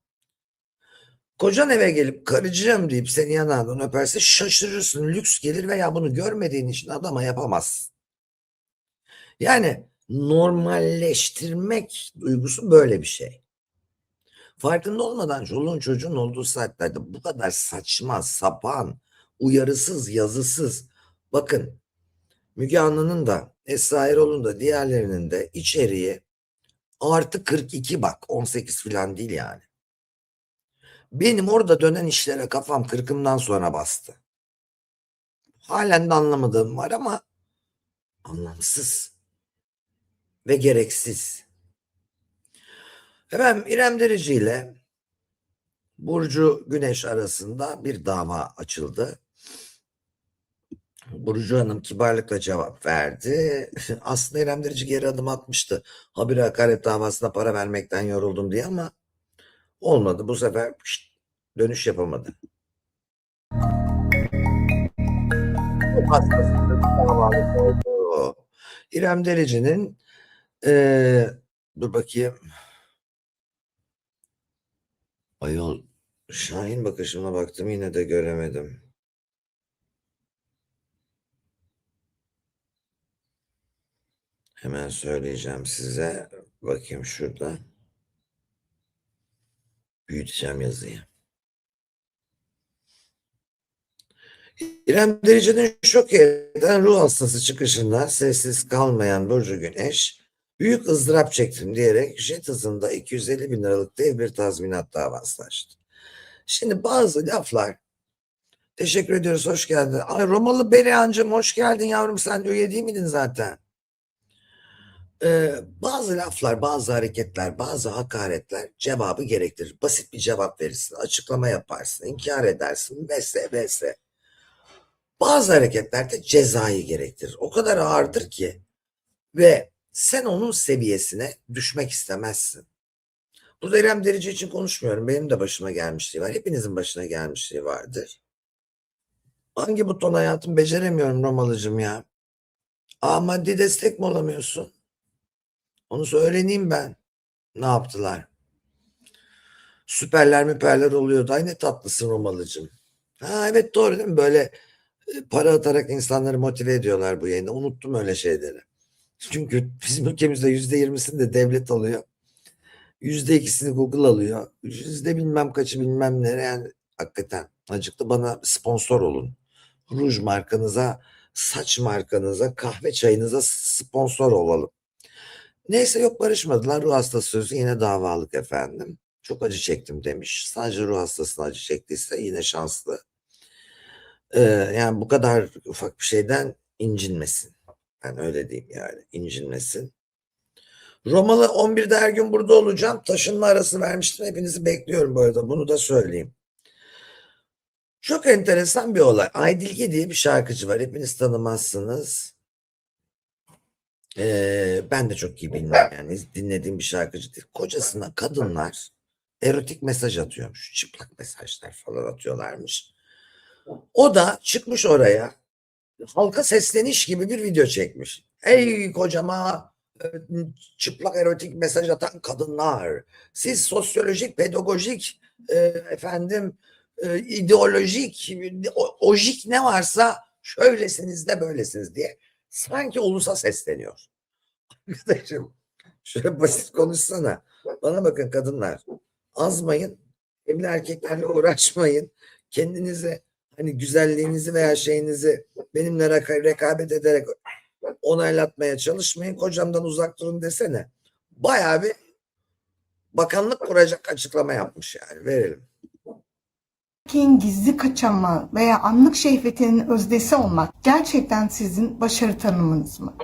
kocan eve gelip karıcığım deyip seni yanağından öperse şaşırırsın, lüks gelir veya bunu görmediğin için adama yapamazsın. Yani normalleştirmek duygusu böyle bir şey. Farkında olmadan çoluğun çocuğun olduğu saatlerde bu kadar saçma, sapan, uyarısız, yazısız. Bakın Müge Anlı'nın da Esra Erol'un da diğerlerinin de içeriği artı 42 bak 18 falan değil yani. Benim orada dönen işlere kafam 40'ımdan sonra bastı. Halen de anlamadığım var ama anlamsız ve gereksiz. Efendim İrem Derici ile Burcu Güneş arasında bir dava açıldı. Burcu Hanım kibarlıkla cevap verdi. Aslında İrem Derici geri adım atmıştı. Habire hakaret davasına para vermekten yoruldum diye ama olmadı. Bu sefer dönüş yapamadı. İrem Derici'nin dur bakayım. Ayol Şahin bakışıma baktım yine de göremedim. Hemen söyleyeceğim size. Bakayım şurada. Büyüteceğim yazıyı. İrem Derici'nin şok eden ruh hastası çıkışında sessiz kalmayan Burcu Güneş büyük ızdırap çektim diyerek jet hızında 250 bin liralık dev bir tazminat davası açtı. Şimdi bazı laflar teşekkür ediyoruz hoş geldin. Ay Romalı Beriancığım hoş geldin yavrum sen üye değil miydin zaten? Bazı laflar, bazı hareketler, bazı hakaretler cevabı gerektirir. Basit bir cevap verirsin, açıklama yaparsın, inkar edersin vs. Bazı hareketler de cezayı gerektirir. O kadar ağırdır ki ve Sen onun seviyesine düşmek istemezsin. Burada İrem Derici için konuşmuyorum. Benim de başıma gelmişliği var. Hepinizin başına gelmişliği vardır. Hangi buton hayatım beceremiyorum Romalıcım ya. Maddi destek mi olamıyorsun? Onu öğreneyim ben. Ne yaptılar? Süperler müperler oluyordu. Ay ne tatlısın Romalıcım. Ha evet doğru değil mi? Böyle para atarak insanları motive ediyorlar bu yayında. Unuttum öyle şeyleri. Çünkü bizim ülkemizde %20'sini de devlet alıyor. %2'sini Google alıyor. Yüzde bilmem kaçı bilmem ne. Yani hakikaten acıklı bana sponsor olun. Ruj markanıza, saç markanıza, kahve çayınıza sponsor olalım. Neyse yok barışmadılar. Ruh hastası sözü yine davalık efendim. Çok acı çektim demiş. Sadece ruh hastasına acı çektiyse yine şanslı. Yani bu kadar ufak bir şeyden incinmesin. Ben öyle diyeyim yani incinmesin. Romalı 11'de her gün burada olacağım. Taşınma arası vermiştim. Hepinizi bekliyorum bu arada. Bunu da söyleyeyim. Çok enteresan bir olay. Aydilge diye bir şarkıcı var. Hepiniz tanımazsınız. Ben de çok iyi bilmem yani. Dinlediğim bir şarkıcı değil. Kocasına kadınlar erotik mesaj atıyormuş. Çıplak mesajlar falan atıyorlarmış. O da çıkmış oraya halka sesleniş gibi bir video çekmiş. Ey kocama çıplak erotik mesaj atan kadınlar, siz sosyolojik, pedagojik, ideolojik, ojik ne varsa şöylesiniz de böylesiniz diye sanki ulusa sesleniyor. Arkadaşım şöyle basit konuşsana. Bana bakın kadınlar, azmayın, evli erkeklerle uğraşmayın. Kendinize hani güzelliğinizi veya şeyinizi benimle rekabet ederek onaylatmaya çalışmayın. Kocamdan uzak durun desene. Bayağı bir bakanlık kuracak açıklama yapmış yani. Verelim. Erkeğin gizli kaçama veya anlık şehvetinin özdesi olmak gerçekten sizin başarı tanımınız mı?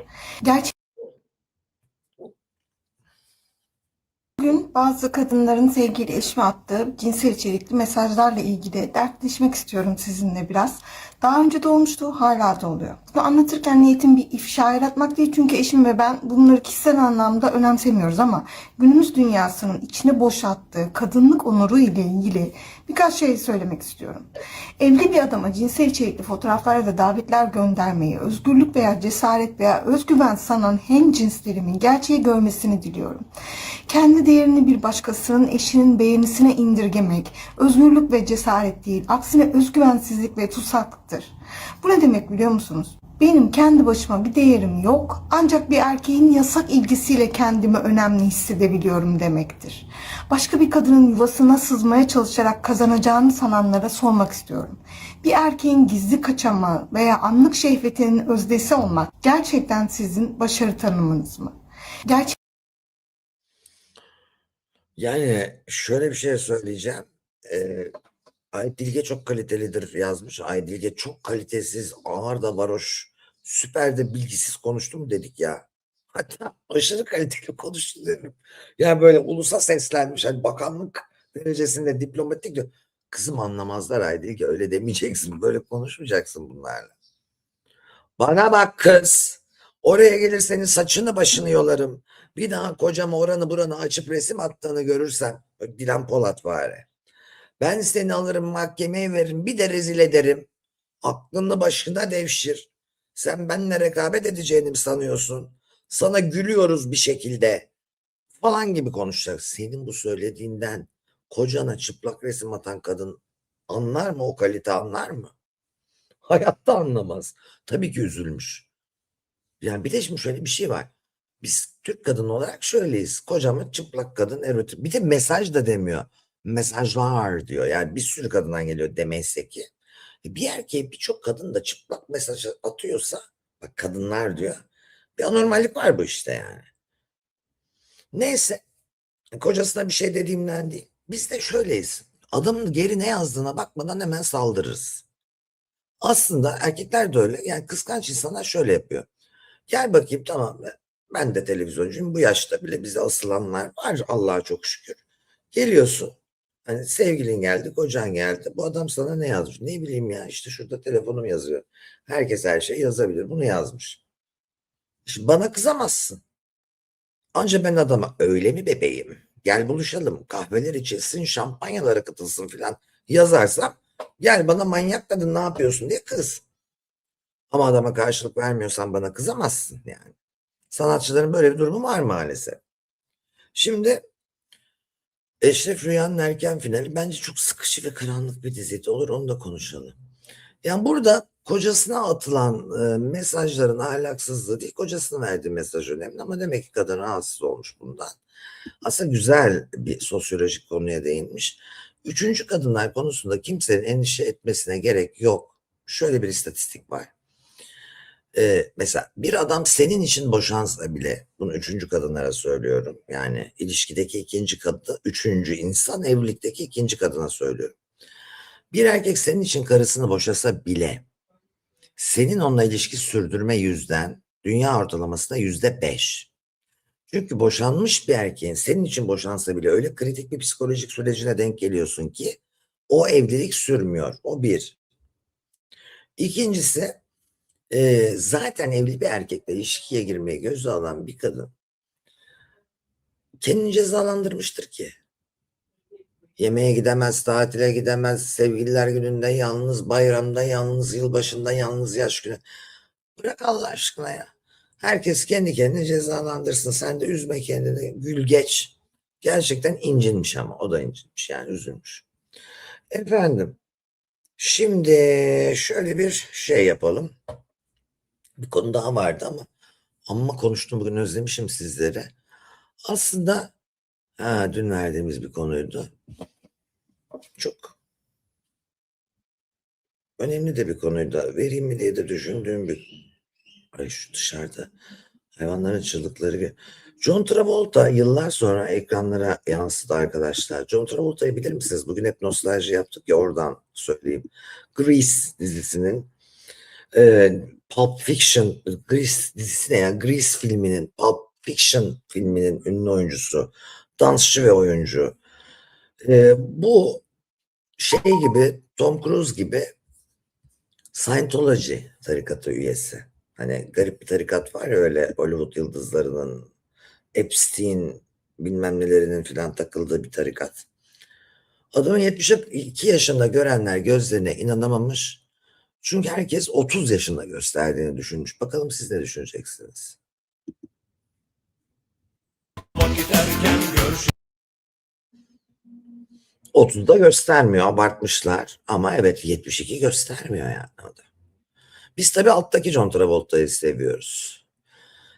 Bugün bazı kadınların sevgili eşime attığı cinsel içerikli mesajlarla ilgili dertleşmek istiyorum sizinle biraz. Daha önce de olmuştu, hala da oluyor. Bunu anlatırken niyetim bir ifşa yaratmak değil çünkü eşim ve ben bunları kişisel anlamda önemsemiyoruz ama günümüz dünyasının içine boşalttığı kadınlık onuru ile ilgili birkaç şey söylemek istiyorum. Evli bir adama cinsel içerikli fotoğraflar ya da davetler göndermeyi, özgürlük veya cesaret veya özgüven sanan hemcinslerimin gerçeği görmesini diliyorum. Kendi değerini bir başkasının eşinin beğenisine indirgemek, özgürlük ve cesaret değil, aksine özgüvensizlik ve tutsaklıktır. Bu ne demek biliyor musunuz? Benim kendi başıma bir değerim yok, ancak bir erkeğin yasak ilgisiyle kendimi önemli hissedebiliyorum demektir. Başka bir kadının yuvasına sızmaya çalışarak kazanacağını sananlara sormak istiyorum. Bir erkeğin gizli kaçama veya anlık şehvetinin özdesi olmak gerçekten sizin başarı tanımınız mı? Yani şöyle bir şey söyleyeceğim. Aydilge çok kalitelidir yazmış. Aydilge çok kalitesiz, ağır da varoş, süper de bilgisiz konuştu mu dedik ya. Hatta aşırı kaliteli konuştu dedim. Yani böyle ulusa seslenmiş. Hani bakanlık derecesinde diplomatik diyor. Kızım anlamazlar Aydilge öyle demeyeceksin. Böyle konuşmayacaksın bunlarla. Bana bak kız. Oraya gelir senin saçını başını yolarım. Bir daha kocama oranı buranı açıp resim attığını görürsem. Dilan Polat bari. Ben seni alırım mahkemeye veririm. Bir de rezil ederim. Aklını başına devşir. Sen benimle rekabet edeceğini mi sanıyorsun? Sana gülüyoruz bir şekilde. Falan gibi konuşacak. Senin bu söylediğinden kocana çıplak resim atan kadın anlar mı? O kalite anlar mı? Hayatta anlamaz. Tabii ki üzülmüş. Yani bir de şimdi şöyle bir şey var. Biz Türk kadını olarak şöyleyiz. Kocamı çıplak kadın erotik. Bir de mesaj da demiyor. Mesajlar diyor. Yani bir sürü kadından geliyor demeyse ki. Bir erkeğe birçok kadın da çıplak mesaj atıyorsa bak kadınlar diyor. Bir anormallik var bu işte yani. Neyse. Kocasına bir şey dediğimden değil. Biz de şöyleyiz. Adamın geri ne yazdığına bakmadan hemen saldırırız. Aslında erkekler de öyle. Yani kıskanç insanlar şöyle yapıyor. Gel bakayım tamam mı? Ben de televizyoncuyum. Bu yaşta bile bize asılanlar var. Allah'a çok şükür. Geliyorsun. Hani sevgilin geldi, kocan geldi. Bu adam sana ne yazmış? Ne bileyim ya işte şurada telefonum yazıyor. Herkes her şeyi yazabilir. Bunu yazmış. Şimdi bana kızamazsın. Anca ben adama öyle mi bebeğim? Gel buluşalım, kahveler içilsin, şampanyalar akıtılsın filan yazarsam gel bana manyak kadın ne yapıyorsun diye kız. Ama adama karşılık vermiyorsan bana kızamazsın yani. Sanatçıların böyle bir durumu var maalesef. Şimdi Eşref Rüya'nın erken finali bence çok sıkıcı ve karanlık bir diziydi. Olur onu da konuşalım. Yani burada kocasına atılan mesajların ahlaksızlığı değil, kocasına verdiği mesaj önemli ama demek ki kadın rahatsız olmuş bundan. Aslında güzel bir sosyolojik konuya değinmiş. Üçüncü kadınlar konusunda kimsenin endişe etmesine gerek yok. Şöyle bir istatistik var. Mesela bir adam senin için boşansa bile, bunu üçüncü kadınlara söylüyorum. Yani ilişkideki ikinci kadın, üçüncü insan, evlilikteki ikinci kadına söylüyorum. Bir erkek senin için karısını boşasa bile senin onunla ilişki sürdürme yüzden dünya ortalamasına %5. Çünkü boşanmış bir erkeğin senin için boşansa bile öyle kritik bir psikolojik sürecine denk geliyorsun ki o evlilik sürmüyor. O bir. İkincisi zaten evli bir erkekle ilişkiye girmeye göze alan bir kadın kendini cezalandırmıştır ki. Yemeğe gidemez, tatile gidemez, sevgililer gününde yalnız, bayramda yalnız, yılbaşında yalnız, yaş günü. Bırak Allah aşkına ya. Herkes kendi kendini cezalandırsın. Sen de üzme kendini. Gül geç. Gerçekten incinmiş ama. O da incinmiş yani üzülmüş. Efendim. Şimdi şöyle bir şey yapalım. Bir konu daha vardı ama konuştum bugün özlemişim sizlere. Aslında dün verdiğimiz bir konuydu. Çok önemli de bir konuydu. Vereyim mi diye de düşündüğüm bir... Ay şu dışarıda hayvanların çığlıkları. John Travolta yıllar sonra ekranlara yansıdı arkadaşlar. John Travolta'yı bilir misiniz? Bugün hep nostalji yaptık ya oradan söyleyeyim. Grease dizisinin Pulp Fiction, Grease dizisi ne ya? Grease filminin, Pulp Fiction filminin ünlü oyuncusu, dansçı ve oyuncu. Bu şey gibi, Tom Cruise gibi Scientology tarikatı üyesi. Hani garip bir tarikat var ya öyle Hollywood yıldızlarının, Epstein bilmem nelerinin filan takıldığı bir tarikat. Adamın 72 yaşında görenler gözlerine inanamamış. Çünkü herkes 30 yaşında gösterdiğini düşünmüş. Bakalım siz ne düşüneceksiniz? 30'da göstermiyor, abartmışlar. Ama evet 72 göstermiyor yani o da. Biz tabii alttaki John Travolta'yı seviyoruz.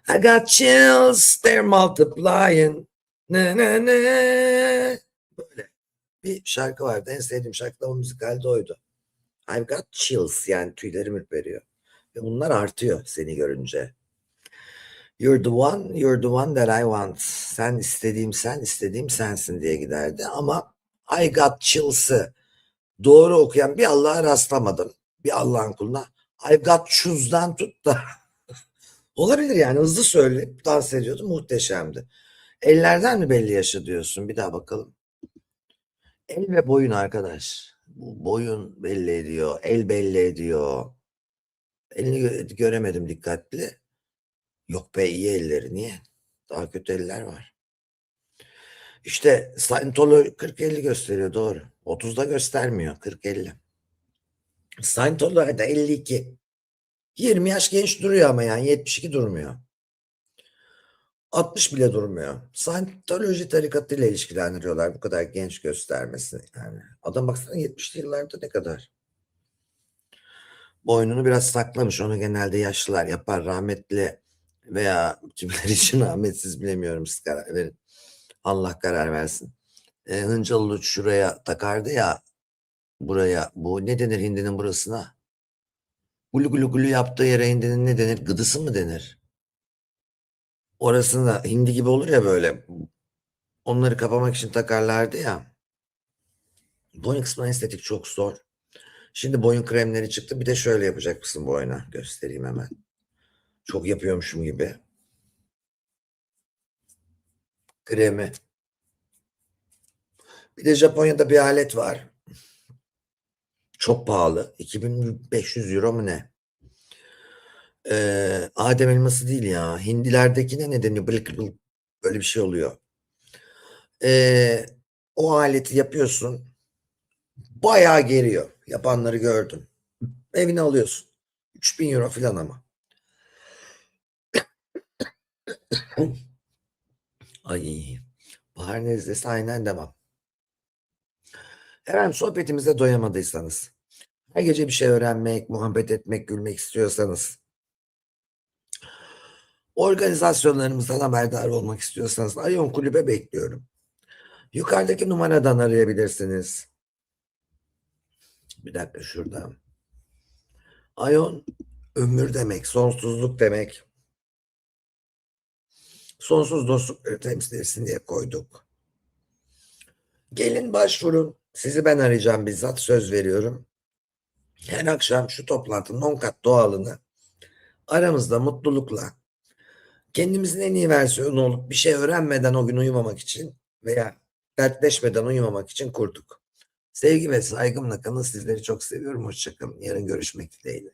I got chills, they're multiplying. Ne ne ne. Böyle bir şarkı vardı. En sevdiğim şarkı da o müzikalde oydu. I've got chills yani tüylerim ürperiyor. Ve bunlar artıyor seni görünce. You're the one that I want. Sen istediğim sensin diye giderdi. Ama I got chills'ı doğru okuyan bir Allah'a rastlamadım. Bir Allah'ın kuluna. I've got chills'dan tut da. Olabilir yani hızlı söyleyip dans ediyordu. Muhteşemdi. Ellerden mi belli yaşı diyorsun? Bir daha bakalım. El ve boyun arkadaş. Bu boyun belli ediyor. El belli ediyor. Elini göremedim dikkatli. Yok be iyi elleri. Niye? Daha kötü eller var. İşte Scientology 40-50 gösteriyor doğru. 30'da göstermiyor 40-50. Scientology'da 52. 20 yaş genç duruyor ama yani 72 durmuyor. 60 bile durmuyor. Scientology tarikatıyla ilişkilendiriyorlar bu kadar genç göstermesini. Yani adam baksana 70'li yıllarda ne kadar. Boynunu biraz saklamış. Onu genelde yaşlılar yapar. Rahmetli veya kimler için rahmetsiz bilemiyorum. Siz karar verin. Allah karar versin. Hıncalı şuraya takardı ya buraya. Bu ne denir hindinin burasına? Gulu gulu gulu yaptığı yere hindinin ne denir? Gıdısı mı denir? Orasında hindi gibi olur ya böyle. Onları kapamak için takarlardı ya. Boyun kısmına estetik çok zor. Şimdi boyun kremleri çıktı. Bir de şöyle yapacak mısın boyuna? Göstereyim hemen. Çok yapıyormuşum gibi. Kremi. Bir de Japonya'da bir alet var. Çok pahalı. 2500 euro mu ne? Adem elması değil ya. Hindilerdekine ne deniyor? Böyle bir şey oluyor. O aleti yapıyorsun. Bayağı geriyor. Yapanları gördüm. Evine alıyorsun. 3000 euro falan ama. Ay. Bahar nezlesi aynen devam. Efendim sohbetimize doyamadıysanız, her gece bir şey öğrenmek, muhabbet etmek, gülmek istiyorsanız, organizasyonlarımızdan haberdar olmak istiyorsanız Ayon Kulübe bekliyorum. Yukarıdaki numaradan arayabilirsiniz. Bir dakika şurada. Ayon ömür demek, sonsuzluk demek. Sonsuz dostlukları temsil etsin diye koyduk. Gelin başvurun. Sizi ben arayacağım bizzat, söz veriyorum. Her akşam şu toplantının 10 kat doğalını aramızda mutlulukla kendimizin en iyi versiyonu olup bir şey öğrenmeden o gün uyumamak için veya dertleşmeden uyumamak için kurduk. Sevgi ve saygımla kalın. Sizleri çok seviyorum. Hoşça kalın. Yarın görüşmek dileğiyle.